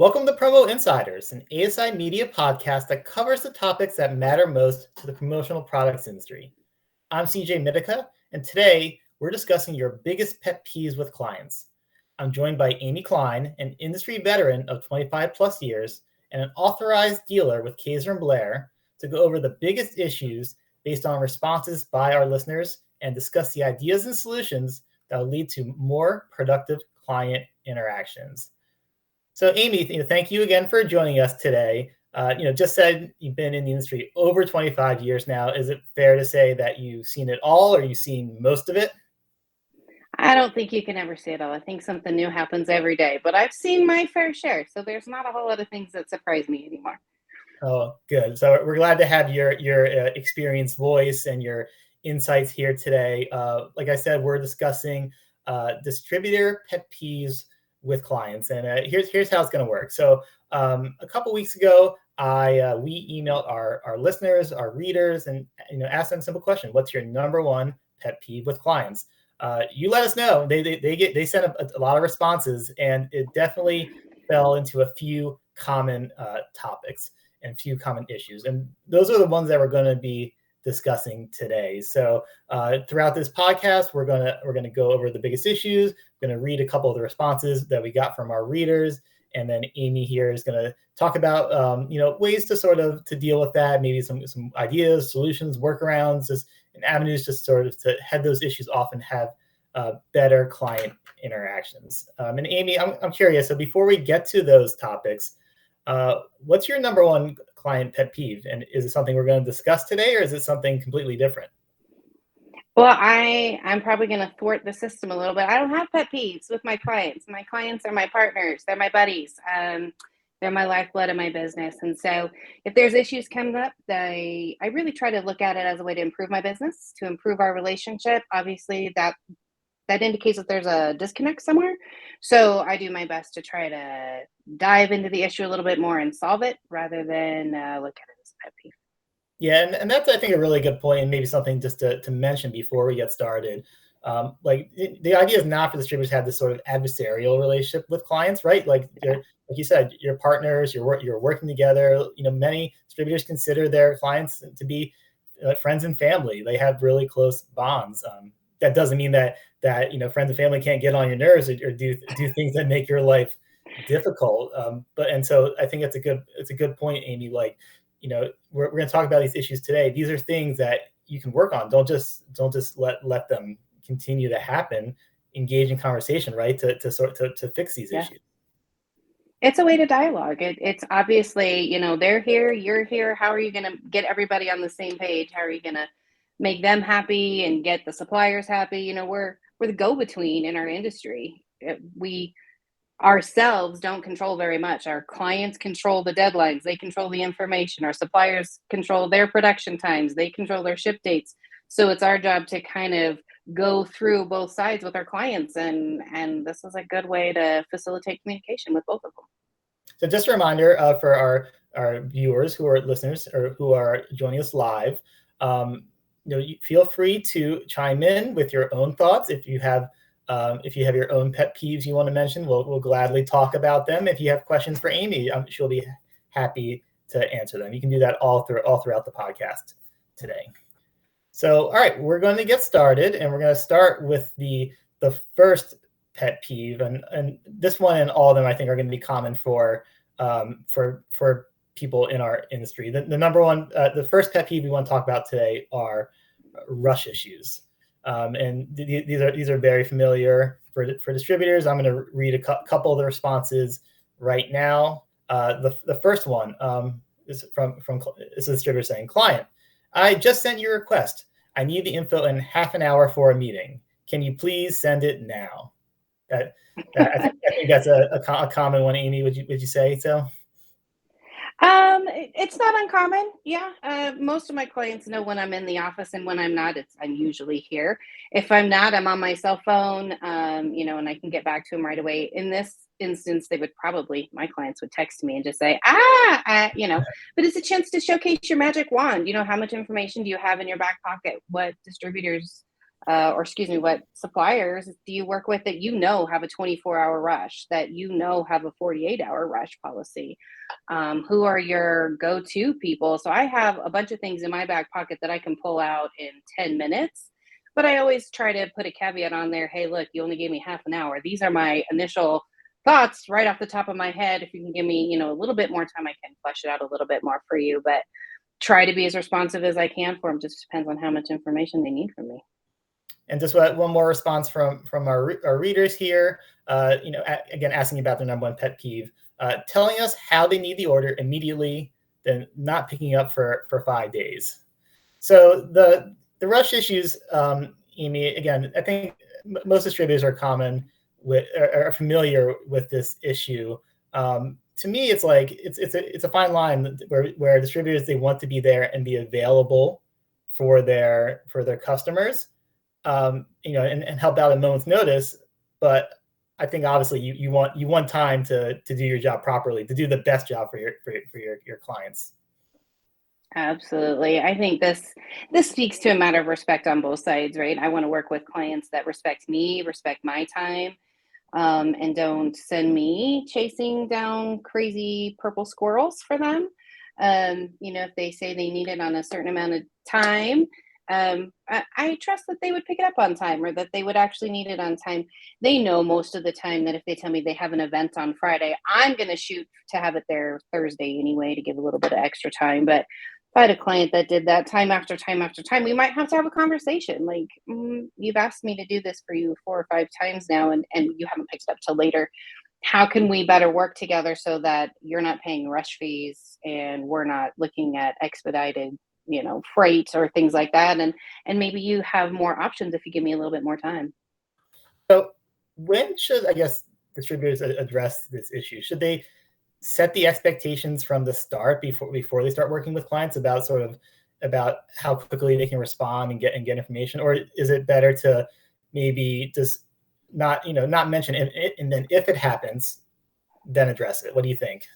Welcome to Promo Insiders, an ASI media podcast that covers the topics that matter most to the promotional products industry. I'm CJ Mitica, and today we're discussing your biggest pet peeves with clients. I'm joined by Amy Clyne, an industry veteran of 25 plus years and an authorized dealer with Kaeser Blair, to go over the biggest issues based on responses by our listeners and discuss the ideas and solutions that will lead to more productive client interactions. So, Amy, thank you again for joining us today. Just said you've been in the industry over 25 years now. Is it fair to say that you've seen it all, or you've seen most of it? I don't think you can ever see it all. I think something new happens every day, but I've seen my fair share. So there's not a whole lot of things that surprise me anymore. Oh, good. So we're glad to have your experienced voice and your insights here today. Like I said, we're discussing distributor pet peeves with clients, and here's how it's going to work. So a couple weeks ago, we emailed our listeners, our readers, and asked them a simple question: what's your number one pet peeve with clients? You let us know. They sent a lot of responses, and it definitely fell into a few common topics and few common issues, and those are the ones that we're going to be discussing today. So throughout this podcast, we're gonna go over the biggest issues. We're gonna read a couple of the responses that we got from our readers, and then Amy here is gonna talk about ways to deal with that, maybe some ideas, solutions, workarounds, and avenues just sort of to head those issues off and have better client interactions. And Amy, I'm curious. So before we get to those topics, what's your number one client pet peeve? And is it something we're going to discuss today, or is it something completely different? Well, I'm probably going to thwart the system a little bit. I don't have pet peeves with my clients. My clients are my partners. They're my buddies. They're my lifeblood of my business. And so if there's issues coming up, I really try to look at it as a way to improve my business, to improve our relationship. Obviously, that indicates that there's a disconnect somewhere. So I do my best to try to dive into the issue a little bit more and solve it rather than look at it as a pet peeve. Yeah, and that's, I think, a really good point, and maybe something just to mention before we get started. Like the idea is not for distributors to have this sort of adversarial relationship with clients, right? Like you said, your partners, you're working together. Many distributors consider their clients to be friends and family. They have really close bonds. That doesn't mean that friends and family can't get on your nerves or do things that make your life difficult. And so I think it's a good point, Amy. Like, we're going to talk about these issues today. These are things that you can work on. Don't just let them continue to happen. Engage in conversation, right? To fix these issues. It's a way to dialogue. It's obviously, they're here, you're here. How are you going to get everybody on the same page? How are you going to make them happy and get the suppliers happy? We're the go-between in our industry. We ourselves don't control very much. Our clients control the deadlines. They control the information. Our suppliers control their production times. They control their ship dates. So it's our job to kind of go through both sides with our clients. And this is a good way to facilitate communication with both of them. So just a reminder for our viewers who are listeners or who are joining us live, you feel free to chime in with your own thoughts. If you have your own pet peeves you want to mention, we'll gladly talk about them. If you have questions for Amy, she'll be happy to answer them. You can do that all throughout the podcast today. So, all right, we're going to get started, and we're going to start with the first pet peeve, and this one and all of them I think are going to be common for people in our industry. The number one, the first pet peeve we want to talk about today are rush issues. And these are very familiar for distributors. I'm going to read a couple of the responses right now. The first one is from it's a distributor saying, "Client, I just sent your request. I need the info in half an hour for a meeting. Can you please send it now?" I think that's a common one. Amy, would you say so? It's not uncommon. Yeah. Most of my clients know when I'm in the office, and when I'm not, I'm usually here. If I'm not, I'm on my cell phone, and I can get back to them right away. In this instance, my clients would text me and just say, but it's a chance to showcase your magic wand. How much information do you have in your back pocket? What distributors or excuse me, what suppliers do you work with that have a 24-hour rush, that have a 48-hour rush policy? Who are your go-to people? So I have a bunch of things in my back pocket that I can pull out in 10 minutes, but I always try to put a caveat on there. Hey, look, you only gave me half an hour. These are my initial thoughts right off the top of my head. If you can give me, a little bit more time, I can flesh it out a little bit more for you, but try to be as responsive as I can for them. Just depends on how much information they need from me. And just one more response from our readers here, again, asking about their number one pet peeve, telling us how they need the order immediately, then not picking up for 5 days. So the rush issues, Amy, again, I think most distributors are familiar with this issue. To me, it's like it's a fine line where distributors, they want to be there and be available for their customers, and help out at a moment's notice. But I think obviously you want time to do your job properly, to do the best job for your clients. Absolutely. I think this speaks to a matter of respect on both sides, right? I want to work with clients that respect me, respect my time, and don't send me chasing down crazy purple squirrels for them. If they say they need it on a certain amount of time, I trust that they would pick it up on time, or that they would actually need it on time. They know most of the time that if they tell me they have an event on Friday, I'm going to shoot to have it there Thursday anyway, to give a little bit of extra time. But if I had a client that did that time after time after time, we might have to have a conversation. Like, you've asked me to do this for you 4 or 5 times now, and you haven't picked it up till later. How can we better work together so that you're not paying rush fees and we're not looking at expedited, freight or things like that? And maybe you have more options if you give me a little bit more time. So when should, I guess, distributors address this issue? Should they set the expectations from the start before they start working with clients about how quickly they can respond and get information? Or is it better to maybe just not mention it, and then if it happens, then address it? What do you think?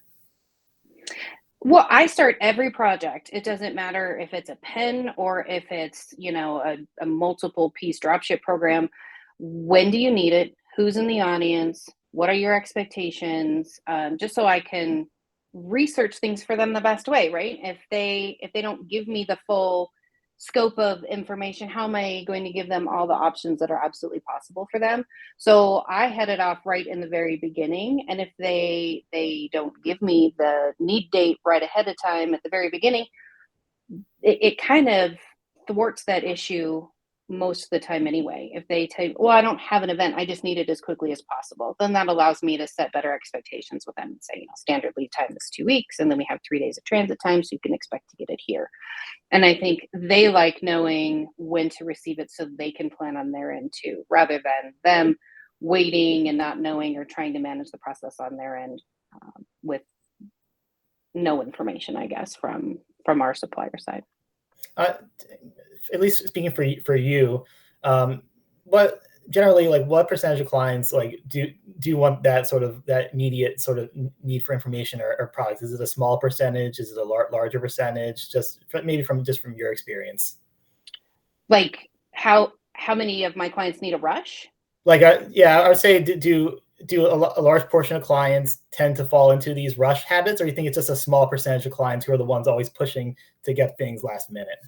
Well, I start every project. It doesn't matter if it's a pen or if it's, a multiple piece dropship program. When do you need it? Who's in the audience? What are your expectations? Just so I can research things for them the best way, right? If they don't give me the full scope of information, how am I going to give them all the options that are absolutely possible for them? So I head it off right in the very beginning. And if they don't give me the need date right ahead of time at the very beginning, it kind of thwarts that issue most of the time anyway. If they tell you, well, I don't have an event, I just need it as quickly as possible, then that allows me to set better expectations with them and say, standard lead time is 2 weeks, and then we have 3 days of transit time, so you can expect to get it here. And I think they like knowing when to receive it so they can plan on their end too, rather than them waiting and not knowing, or trying to manage the process on their end with no information, I guess, from our supplier side. At least speaking for you, what percentage of clients do you want that immediate sort of need for information or products? Is it a small percentage? Is it a larger percentage? Just from your experience. Like how many of my clients need a rush? I would say do a large portion of clients tend to fall into these rush habits, or you think it's just a small percentage of clients who are the ones always pushing to get things last minute?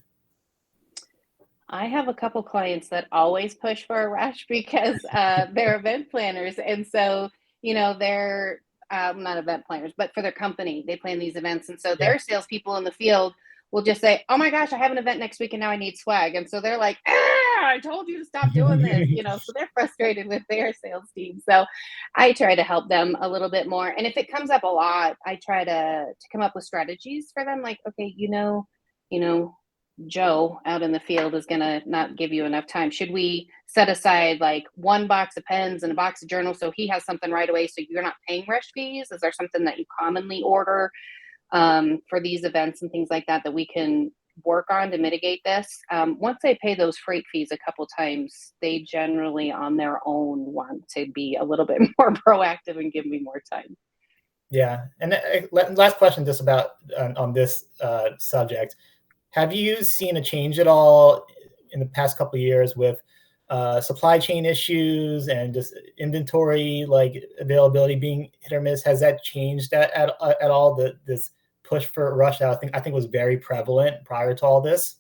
I have a couple clients that always push for a rush because they're event planners. And so, they're not event planners, but for their company, they plan these events. And so their salespeople in the field will just say, oh my gosh, I have an event next week and now I need swag. And so they're like, I told you to stop doing this, so they're frustrated with their sales team. So I try to help them a little bit more. And if it comes up a lot, I try to come up with strategies for them. Like, okay, Joe out in the field is going to not give you enough time. Should we set aside like 1 box of pens and a box of journals so he has something right away, so you're not paying rush fees? Is there something that you commonly order for these events and things like that we can work on to mitigate this? Once they pay those freight fees a couple times, they generally on their own want to be a little bit more proactive and give me more time. Yeah. And last question just about on this subject. Have you seen a change at all in the past couple of years with supply chain issues and just inventory like availability being hit or miss, has that changed at all? This push for rush that I think was very prevalent prior to all this.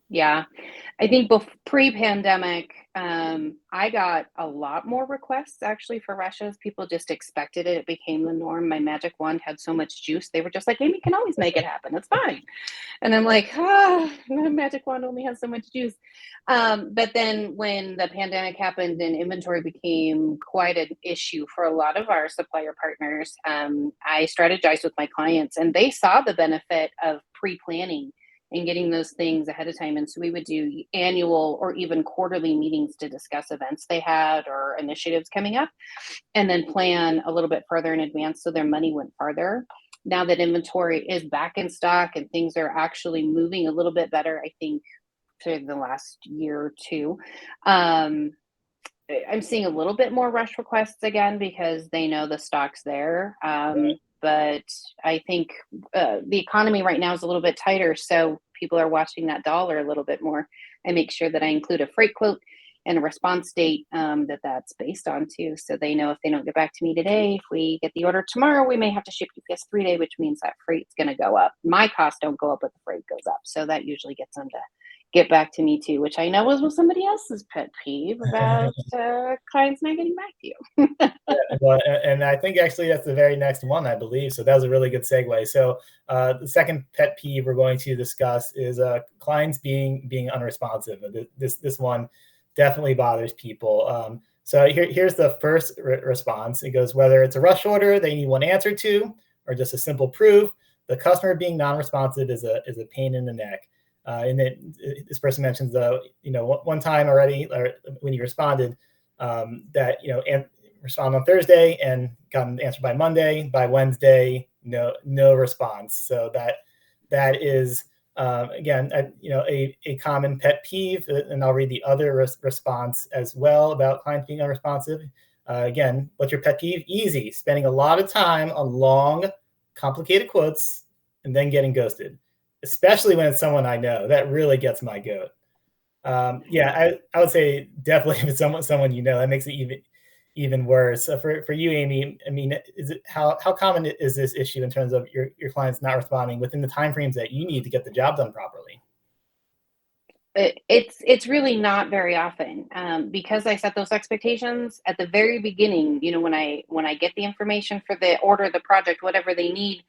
Yeah. I think pre-pandemic, I got a lot more requests actually for rushes. People just expected it. It became the norm. My magic wand had so much juice. They were just like, Amy can always make it happen. It's fine. And I'm like, my magic wand only has so much juice. But then when the pandemic happened and inventory became quite an issue for a lot of our supplier partners, I strategized with my clients and they saw the benefit of pre-planning and getting those things ahead of time. And so we would do annual or even quarterly meetings to discuss events they had or initiatives coming up, and then plan a little bit further in advance so their money went farther. Now that inventory is back in stock and things are actually moving a little bit better, I think for the last year or two, I'm seeing a little bit more rush requests again because they know the stock's there. But I think the economy right now is a little bit tighter, so people are watching that dollar a little bit more. I make sure that I include a freight quote and a response date that's based on too, so they know if they don't get back to me today, if we get the order tomorrow, we may have to ship UPS 3-day, which means that freight's going to go up. My costs don't go up, but the freight goes up, so that usually gets them to get back to me too, which I know was somebody else's pet peeve about clients not getting back to you. Well, and I think actually that's the very next one, I believe. So that was a really good segue. So the second pet peeve we're going to discuss is clients being unresponsive. This one definitely bothers people. So here's the first response. It goes, whether it's a rush order they need one answer to, or just a simple proof, the customer being non-responsive is a pain in the neck. And this person mentions one time already, or when you responded, that respond on Thursday and got an answer by Monday. By Wednesday, no response. So that is again a common pet peeve. And I'll read the other response as well about clients being unresponsive. Again, what's your pet peeve? Easy. Spending a lot of time on long, complicated quotes and then getting ghosted, especially when it's someone I know. That really gets my goat. I would say definitely if it's someone that makes it even worse. So for you, Amy, I mean, how common is this issue in terms of your clients not responding within the timeframes that you need to get the job done properly? It's really not very often because I set those expectations at the very beginning. When I get the information for the order, the project, whatever they need,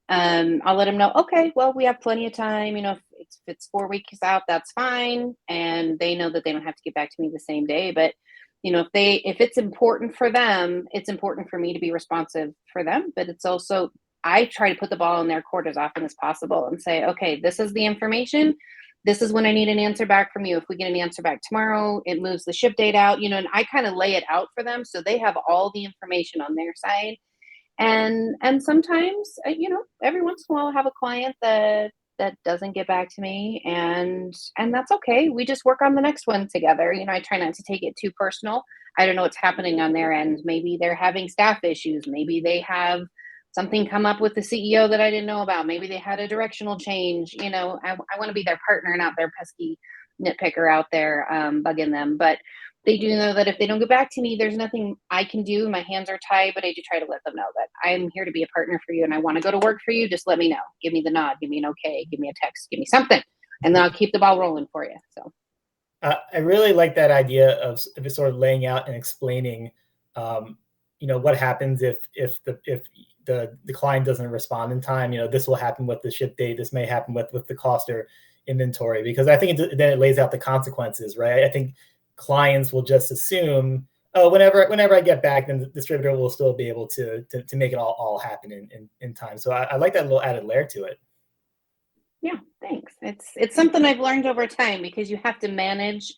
I'll let them know, okay, well, we have plenty of time. If it's 4 weeks out, that's fine. And they know that they don't have to get back to me the same day. But, if it's important for them, it's important for me to be responsive for them. But it's also, I try to put the ball in their court as often as possible and say, okay, this is the information. This is when I need an answer back from you. If we get an answer back tomorrow, it moves the ship date out, and I kind of lay it out for them so they have all the information on their side. And sometimes every once in a while I have a client that doesn't get back to me, and that's okay. We just work on the next one together. I try not to take it too personal. I don't know what's happening on their end. Maybe they're having staff issues, maybe they have something come up with the CEO that I didn't know about, maybe they had a directional change. I want to be their partner, not their pesky nitpicker out there bugging them. But they do know that if they don't get back to me, there's nothing I can do. My hands are tied, but I do try to let them know that I'm here to be a partner for you and I want to go to work for you. Just let me know. Give me the nod. Give me an okay. Give me a text. Give me something. And then I'll keep the ball rolling for you. So I really like that idea of sort of laying out and explaining, what happens if the client doesn't respond in time. This will happen with the ship date. This may happen with the cost or inventory, because I think then it lays out the consequences, right? I think clients will just assume, oh, whenever I get back, then the distributor will still be able to make it all happen in time. So I like that little added layer to it. Yeah, thanks. It's something I've learned over time, because you have to manage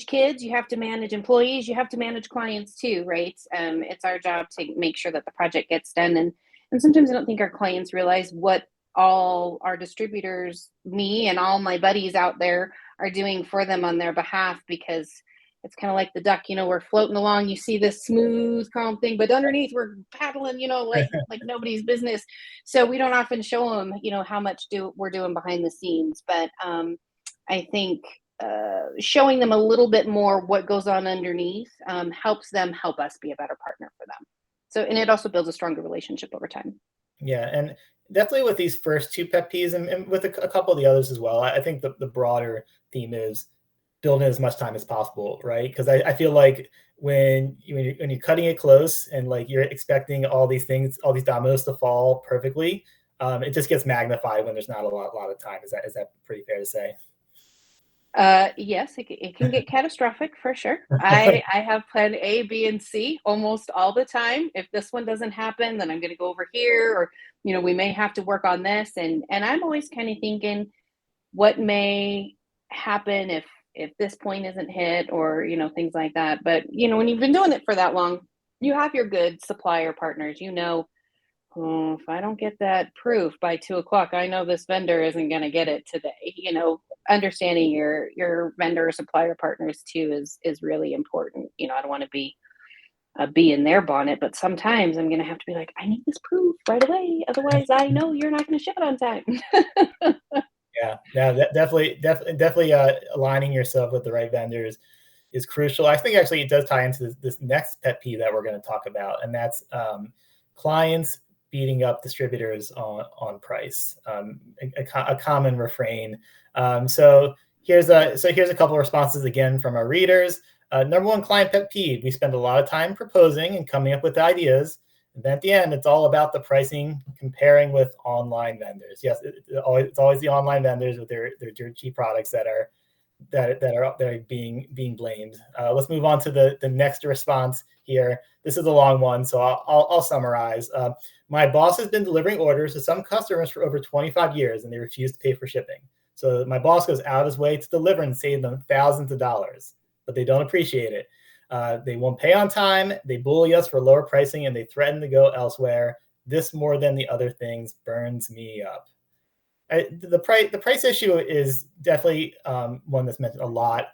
kids, you have to manage employees, you have to manage clients too, right? It's our job to make sure that the project gets done. And sometimes I don't think our clients realize what all our distributors, me and all my buddies out there, are doing for them on their behalf, because it's kind of like the duck, we're floating along, you see this smooth, calm thing, but underneath we're paddling, like nobody's business. So we don't often show them, how much we're doing behind the scenes. But I think showing them a little bit more what goes on underneath helps them help us be a better partner for them. So, and it also builds a stronger relationship over time. Yeah, and definitely with these first two pet peeves, and with a couple of the others as well, I think the broader theme is building as much time as possible, right? Because I feel like when you're cutting it close and like you're expecting all these things, all these dominoes to fall perfectly, it just gets magnified when there's not a lot of time. Is that pretty fair to say? Yes, it can get catastrophic for sure. I have plan A, B, and C almost all the time. If this one doesn't happen, then I'm going to go over here, or we may have to work on this. And I'm always kind of thinking, what may happen if this point isn't hit, or things like that. But when you've been doing it for that long, you have your good supplier partners. Oh, if I don't get that proof by 2 o'clock, I know this vendor isn't going to get it today. Understanding your vendor or supplier partners too is really important. I don't want to be a bee in their bonnet, but sometimes I'm going to have to be like, I need this proof right away. Otherwise, I know you're not going to ship it on time. Yeah, definitely aligning yourself with the right vendors is crucial. I think actually it does tie into this next pet peeve that we're going to talk about, and that's clients beating up distributors on price. A common refrain. So here's a couple of responses again from our readers. Number one client pet peeve: we spend a lot of time proposing and coming up with ideas, and then at the end, it's all about the pricing, comparing with online vendors. Yes, it's always the online vendors with their dirt cheap products that are being blamed. Let's move on to the next response here. This is a long one, so I'll summarize. My boss has been delivering orders to some customers for over 25 years, and they refuse to pay for shipping. So my boss goes out of his way to deliver and save them thousands of dollars, but they don't appreciate it. They won't pay on time. They bully us for lower pricing, and they threaten to go elsewhere. This, more than the other things, burns me up. The price issue is definitely one that's mentioned a lot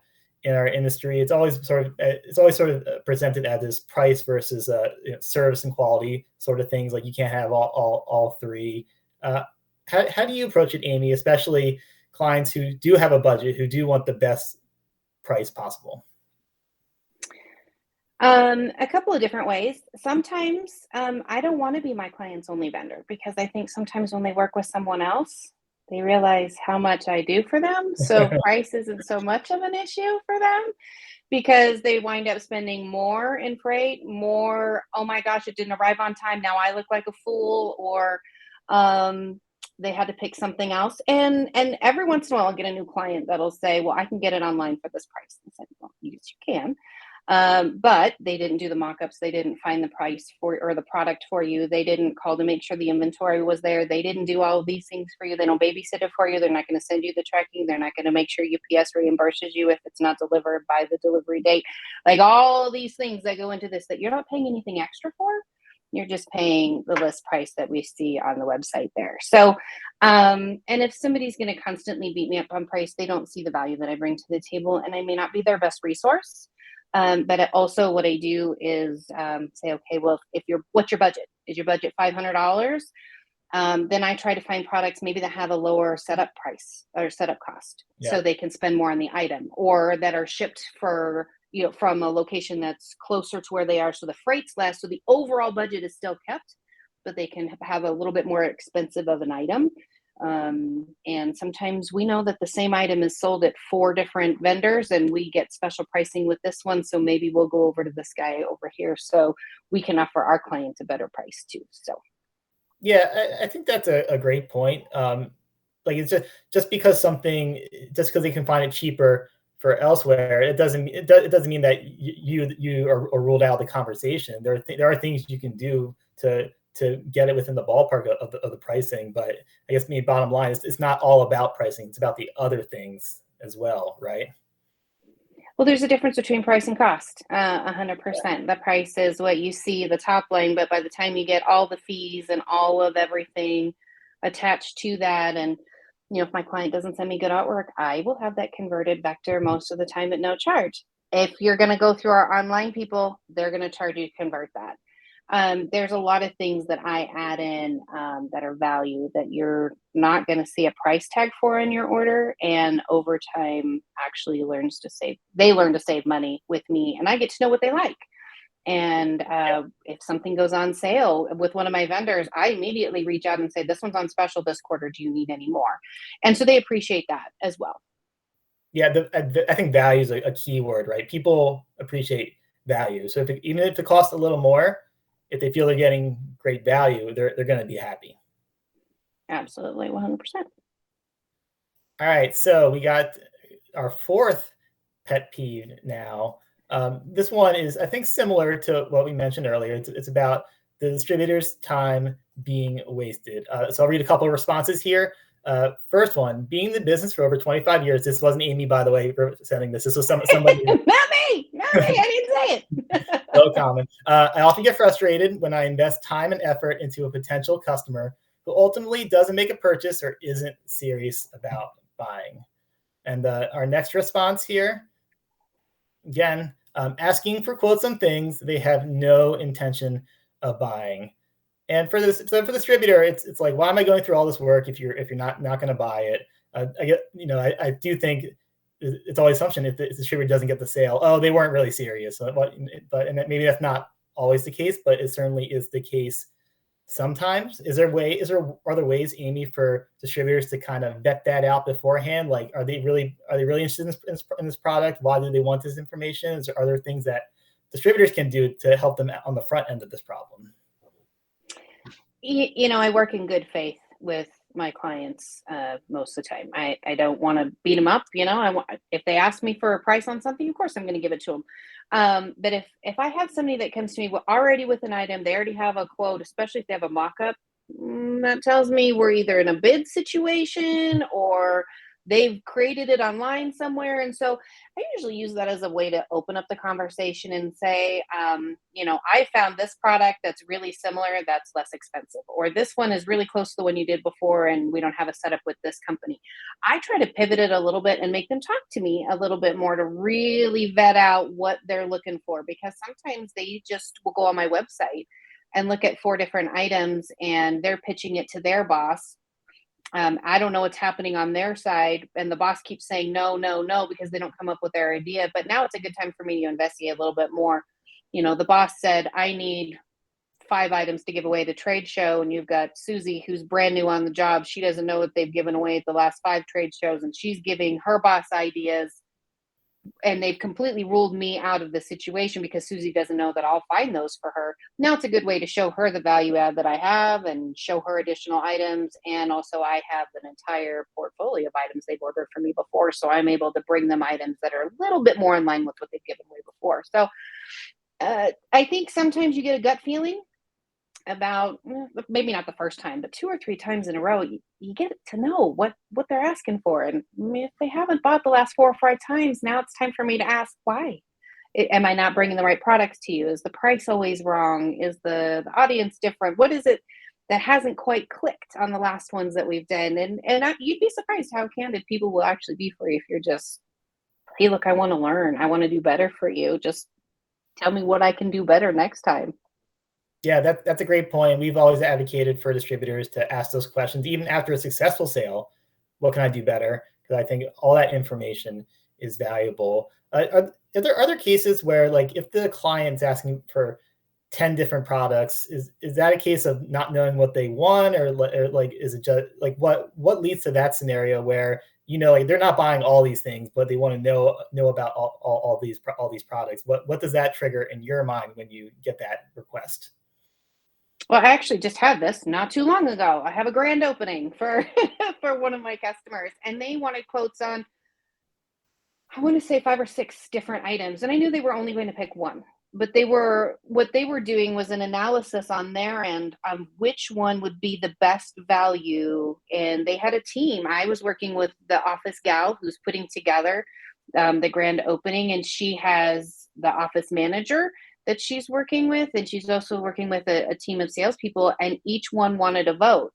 in our industry. It's always sort of presented as this price versus service and quality sort of things. Like you can't have all three. How do you approach it, Amy? Especially clients who do have a budget, who do want the best price possible. A couple of different ways. Sometimes I don't want to be my client's only vendor, because I think sometimes when they work with someone else, they realize how much I do for them. So price isn't so much of an issue for them, because they wind up spending more in freight, more, oh my gosh, it didn't arrive on time, now I look like a fool, or they had to pick something else. And every once in a while I'll get a new client that'll say, well, I can get it online for this price. I said, well, yes, you can. But they didn't do the mock-ups. They didn't find the price or the product for you. They didn't call to make sure the inventory was there. They didn't do all of these things for you. They don't babysit it for you. They're not going to send you the tracking. They're not going to make sure UPS reimburses you if it's not delivered by the delivery date. Like all these things that go into this that you're not paying anything extra for. You're just paying the list price that we see on the website there. So, and if somebody's going to constantly beat me up on price, they don't see the value that I bring to the table, and I may not be their best resource. But also what I do is say, okay, well, what's your budget? Is your budget $500? Then I try to find products maybe that have a lower setup price or setup cost, so they can spend more on the item, or that are shipped from a location that's closer to where they are, so the freight's less, so the overall budget is still kept, but they can have a little bit more expensive of an item. And sometimes we know that the same item is sold at 4 different vendors, and we get special pricing with this one. So maybe we'll go over to this guy over here so we can offer our clients a better price too. So. Yeah, I think that's a great point. Like it's just because they can find it cheaper for elsewhere, it doesn't mean that you are ruled out of the conversation. There are things you can do to get it within the ballpark of the pricing. But I guess bottom line is it's not all about pricing. It's about the other things as well, right? Well, there's a difference between price and cost, 100%. The price is what you see, the top line, but by the time you get all the fees and all of everything attached to that, and if my client doesn't send me good artwork, I will have that converted vector most of the time at no charge. If you're going to go through our online people, they're going to charge you to convert that. There's a lot of things that I add in that are value that you're not going to see a price tag for in your order. And over time, actually they learn to save money with me, and I get to know what they like. And if something goes on sale with one of my vendors, I immediately reach out and say, this one's on special this quarter. Do you need any more? And so they appreciate that as well. Yeah, I think value is a key word, right? People appreciate value. So even if it costs a little more, if they feel they're getting great value, they're going to be happy. Absolutely, 100%. All right, so we got our fourth pet peeve now. This one is, I think, similar to what we mentioned earlier. It's about the distributor's time being wasted. So I'll read a couple of responses here. First one, being in the business for over 25 years. This wasn't Amy, by the way, sending this. This was somebody. Not me. I didn't say it. So common. I often get frustrated when I invest time and effort into a potential customer who ultimately doesn't make a purchase or isn't serious about buying. And our next response here, again, asking for quotes on things they have no intention of buying. And for the distributor, it's like, why am I going through all this work if you're not going to buy it? I do think it's always assumption if the distributor doesn't get the sale, oh, they weren't really serious. But maybe that's not always the case, but it certainly is the case sometimes. Are there ways, Amy, for distributors to kind of vet that out beforehand? Like, are they really interested in this product? Why do they want this information? Are there things that distributors can do to help them on the front end of this problem? I work in good faith with my clients most of the time. I don't want to beat them up. If they ask me for a price on something, of course I'm going to give it to them. But if I have somebody that comes to me already with an item, they already have a quote, especially if they have a mock-up, that tells me we're either in a bid situation or they've created it online somewhere. And so I usually use that as a way to open up the conversation and say, I found this product that's really similar, that's less expensive, or this one is really close to the one you did before, and we don't have a setup with this company. I try to pivot it a little bit and make them talk to me a little bit more to really vet out what they're looking for, because sometimes they just will go on my website and look at 4 different items and they're pitching it to their boss. I don't know what's happening on their side, and the boss keeps saying no, no, no, because they don't come up with their idea. But now it's a good time for me to investigate a little bit more. The boss said, I need 5 items to give away at the trade show, and you've got Susie, who's brand new on the job. She doesn't know what they've given away at the last 5 trade shows, and she's giving her boss ideas, and they've completely ruled me out of the situation because Susie doesn't know that I'll find those for her. Now it's a good way to show her the value add that I have and show her additional items. And also I have an entire portfolio of items they've ordered from me before. So I'm able to bring them items that are a little bit more in line with what they've given away before. So I think sometimes you get a gut feeling about, maybe not the first time, but 2 or 3 times in a row, you get to know what they're asking for. And if they haven't bought the last 4 or 5 times, now it's time for me to ask why. Am I not bringing the right products to you? Is the price always wrong? Is the audience different? What is it that hasn't quite clicked on the last ones that we've done? And you'd be surprised how candid people will actually be for you if you're just, hey, look, I want to learn. I want to do better for you. Just tell me what I can do better next time. Yeah, that's a great point. We've always advocated for distributors to ask those questions, even after a successful sale. What can I do better? Because I think all that information is valuable. Are there other cases where, like, if the client's asking for 10 different products, is that a case of not knowing what they want, or like, is it just like what leads to that scenario where, like, they're not buying all these things, but they want to know about all these products? What does that trigger in your mind when you get that request? Well, I actually just had this not too long ago. I have a grand opening for for one of my customers, and they wanted quotes on, I want to say 5 or 6 different items, and I knew they were only going to pick one. But what they were doing was an analysis on their end on which one would be the best value, and they had a team. I was working with the office gal who's putting together the grand opening, and she has the office manager that she's working with, and she's also working with a team of salespeople, and each one wanted a vote.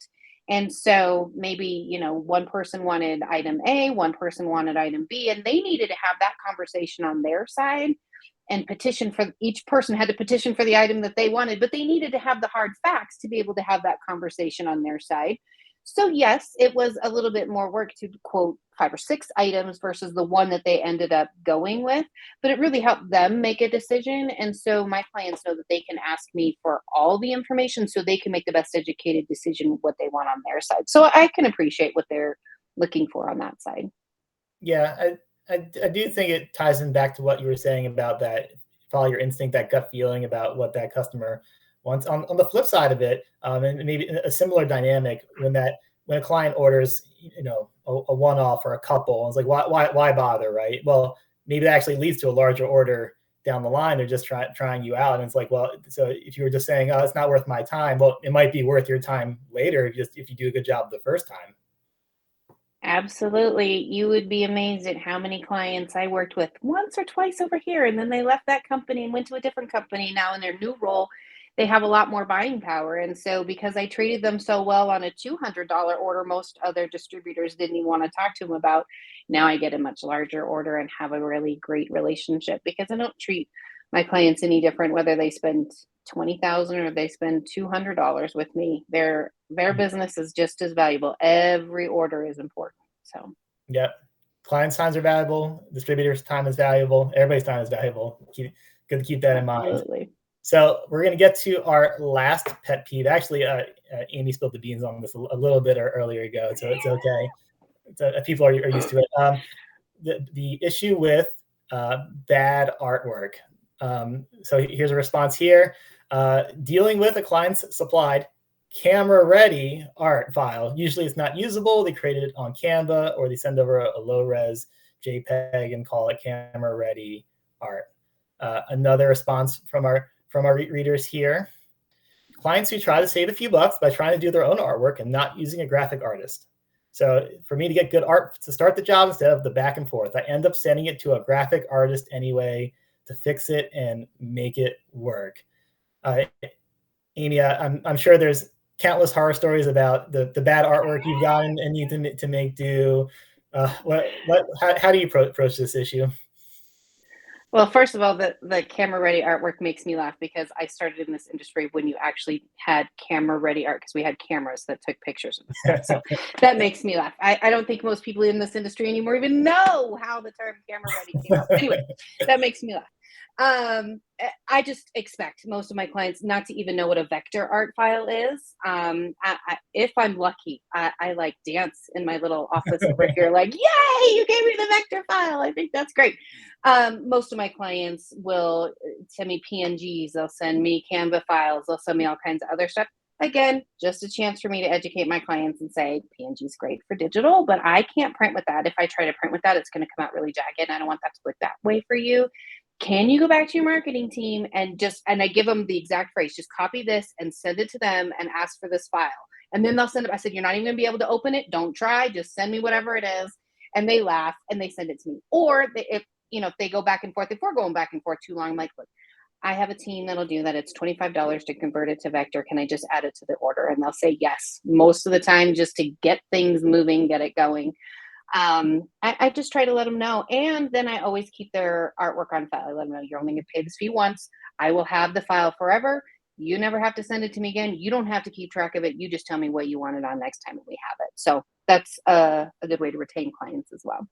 And so maybe, one person wanted item A, one person wanted item B, and they needed to have that conversation on their side and petition for each person had to petition for the item that they wanted, but they needed to have the hard facts to be able to have that conversation on their side. So yes, it was a little bit more work to quote 5 or 6 items versus the one that they ended up going with, but it really helped them make a decision. And so my clients know that they can ask me for all the information so they can make the best educated decision what they want on their side. So I can appreciate what they're looking for on that side. Yeah, I do think it ties in back to what you were saying about that follow your instinct, that gut feeling about what that customer wants. On the flip side of it, and maybe a similar dynamic when a client orders, a one-off or a couple, it's like why bother, right? Well, maybe that actually leads to a larger order down the line. They're just trying you out, and it's like, well, so if you were just saying, oh, it's not worth my time, well, it might be worth your time later if you do a good job the first time. Absolutely. You would be amazed at how many clients I worked with once or twice over here, and then they left that company and went to a different company. Now, in their new role, they have a lot more buying power. And so, because I treated them so well on a $200 order, most other distributors didn't even want to talk to them about. Now, I get a much larger order and have a really great relationship because I don't treat my clients any different whether they spend 20,000 or they spend $200 with me. Their business is just as valuable. Every order is important. So, Yep. Clients' times are valuable. Distributors' time is valuable. Everybody's time is valuable. Good to keep that in mind. absolutely. So we're going to get to our last pet peeve. Actually, Amy spilled the beans on this a little bit earlier ago, so it's okay. People are used to it. The issue with bad artwork. So here's a response here. Dealing with a client's supplied camera-ready art file. Usually it's not usable. They created it on Canva or they send over a low-res JPEG and call it camera-ready art. Another response from our readers here. Clients who try to save a few bucks by trying to do their own artwork and not using a graphic artist. So for me to get good art to start the job instead of the back and forth, I end up sending it to a graphic artist anyway to fix it and make it work. Amy, I'm sure there's countless horror stories about the bad artwork you've gotten and need to make do. How do you approach this issue? Well, first of all, the camera ready artwork makes me laugh because I started in this industry when you actually had camera ready art because we had cameras that took pictures of the stuff. So that makes me laugh. I don't think most people in this industry anymore even know how the term camera ready came up. Anyway, that makes me laugh. I just expect most of my clients not to even know what a vector art file is. If I'm lucky, I like dance in my little office over here, like, yay, you gave me the vector file. I think that's great. Most of my clients will send me PNGs. They'll send me Canva files. They'll send me all kinds of other stuff. Again, just a chance for me to educate my clients and say PNG is great for digital, but I can't print with that. If I try to print with that, it's going to come out really jagged. I don't want that to look that way for you. Can you go back to your marketing team and I give them the exact phrase, just copy this and send it to them and ask for this file. And then they'll send it. I said, you're not even gonna be able to open it. Don't try, just send me whatever it is. And they laugh and they send it to me. Or if they go back and forth, if we're going back and forth too long, I'm like, look, I have a team that'll do that. It's $25 to convert it to vector. Can I just add it to the order? And they'll say yes, most of the time, just to get things moving, get it going. I just try to let them know. And then I always keep their artwork on file. I let them know you're only going to pay this fee once. I will have the file forever. You never have to send it to me again. You don't have to keep track of it. You just tell me what you want it on next time and we have it. So that's a good way to retain clients as well.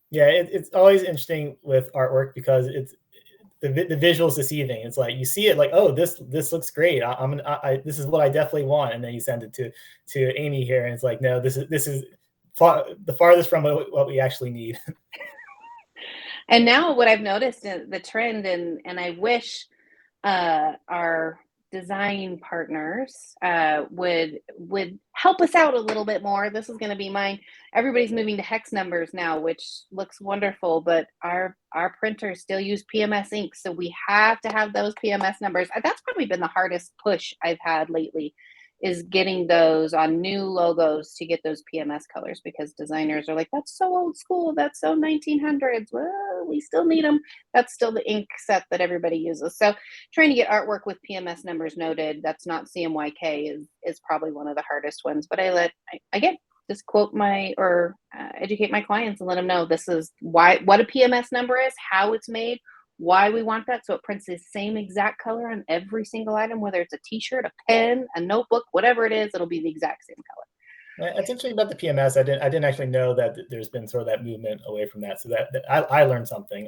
Yeah, it's always interesting with artwork because it's the visuals deceiving. It's like you see it like, oh, this looks great. This is what I definitely want, and then you send it to Amy here, and it's like, no, this is the farthest from what we actually need. And now what I've noticed in the trend, and I wish our design partners would help us out a little bit more. This is going to be mine. Everybody's moving to hex numbers now, which looks wonderful, but our printers still use PMS ink, so we have to have those PMS numbers. That's probably been the hardest push I've had lately, is getting those on new logos to get those PMS colors, because designers are like, that's so old school, that's so 1900s. Well, we still need them. That's still the ink set that everybody uses. So trying to get artwork with PMS numbers noted, that's not CMYK, is probably one of the hardest ones. But I again, just quote educate my clients and let them know this is what a PMS number is, how it's made, why we want that. So it prints the same exact color on every single item, whether it's a t-shirt, a pen, a notebook, whatever it is, it'll be the exact same color. It's interesting about the PMS. I didn't actually know that there's been sort of that movement away from that. So that I learned something.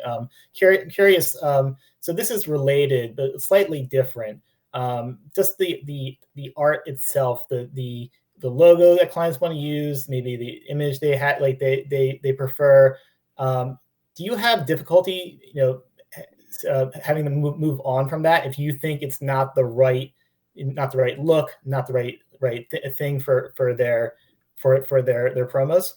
Curious. So this is related, but slightly different. Just the art itself, the logo that clients want to use, maybe the image they had, like they prefer. Do you have difficulty, having them move on from that if you think it's not the right look, not the right thing for their promos?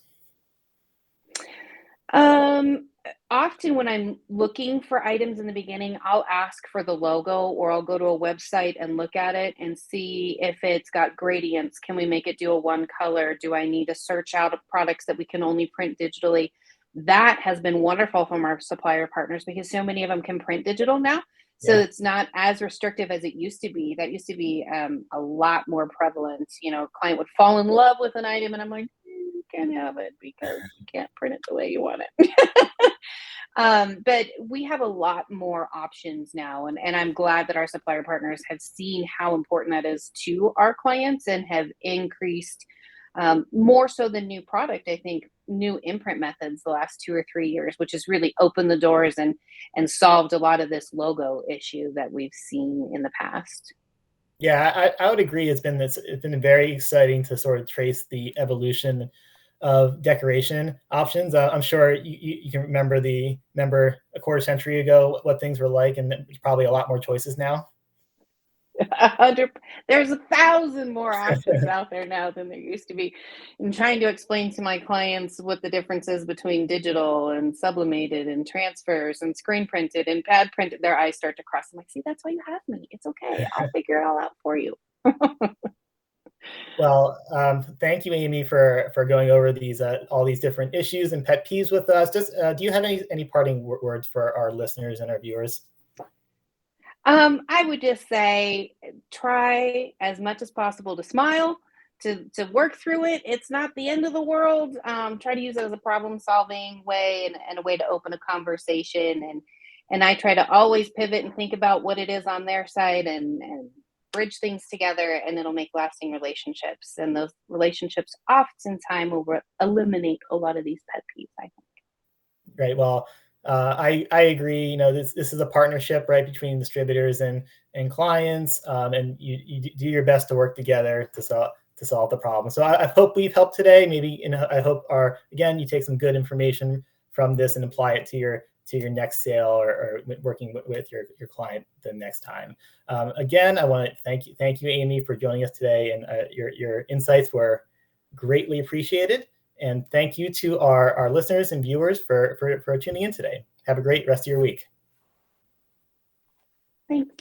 Often when I'm looking for items in the beginning, I'll ask for the logo, or I'll go to a website and look at it and see if it's got gradients. Can we make it do a one color? Do I need to search out products that we can only print digitally? That has been wonderful from our supplier partners because so many of them can print digital now. So Yeah. it's not as restrictive as it used to be. That used to be a lot more prevalent. Client would fall in love with an item, and I'm like, you can't have it because you can't print it the way you want it. But we have a lot more options now, and I'm glad that our supplier partners have seen how important that is to our clients and have increased, more so than new product. I think new imprint methods the last 2 or 3 years, which has really opened the doors and solved a lot of this logo issue that we've seen in the past. Yeah, I would agree. It's been very exciting to sort of trace the evolution of decoration options. I'm sure you can remember a quarter century ago what things were like, and there's probably a lot more choices now. 100. There's 1,000 more options out there now than there used to be. I'm trying to explain to my clients what the difference is between digital and sublimated and transfers and screen printed and pad printed. Their eyes start to cross. I'm like, see, that's why you have me. It's okay. I'll figure it all out for you. Well, thank you, Amy, for going over these all these different issues and pet peeves with us. Just do you have any parting words for our listeners and our viewers? I would just say try as much as possible to smile, to work through it. It's not the end of the world. Try to use it as a problem solving way and a way to open a conversation. And I try to always pivot and think about what it is on their side and bridge things together, and it'll make lasting relationships. And those relationships oftentimes will eliminate a lot of these pet peeves, I think. Right. Well, I agree. This is a partnership, right, between distributors and clients, and you do your best to work together to solve the problem. So I hope we've helped today. Maybe I hope you take some good information from this and apply it to your next sale or working with your client the next time. Again, I want to thank you, Amy, for joining us today, and your insights were greatly appreciated. And thank you to our listeners and viewers for tuning in today. Have a great rest of your week. Thanks.